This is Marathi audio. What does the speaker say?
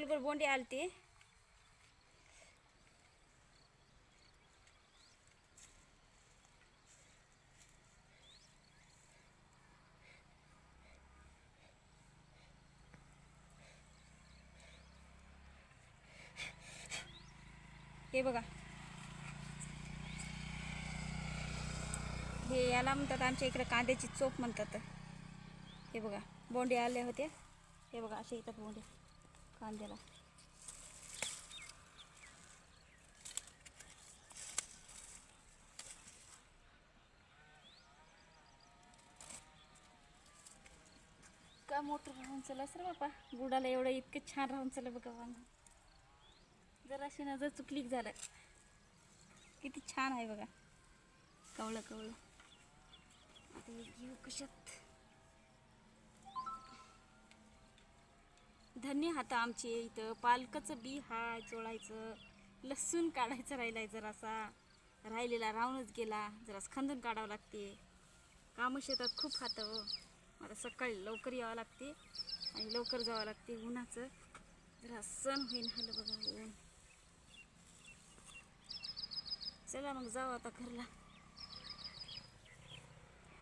गोल गोल बोंडे आलते. हे बघा, हे याला म्हणतात आमच्या इकडे कांद्याची चोप म्हणतात. हे बघा बोंडे आले होते. हे बघा असे येतात बोंडे कांद्याला. का मोठं राहून चला सर बापा, गुडाला एवढं इतकं छान राहून चला बघा वांग. जराशी नजर चुकली झालं. किती छान आहे बघा, कवळं कवळं. आता घेऊ कशात. धन्य हाता आमचे इथं. पालकाचं बी हाय चोळायचं, लसूण काढायचं राहिलाय जरासा, राहिलेला राहूनच गेला. जरास खंदून काढावं लागते. कामं शेतात खूप हात हो. मला सकाळी लवकर यावं लागते आणि लवकर जावं लागते. उन्हाचं जरा सण होईन झालं बघा ऊन. चला मग जाऊ आता घरला.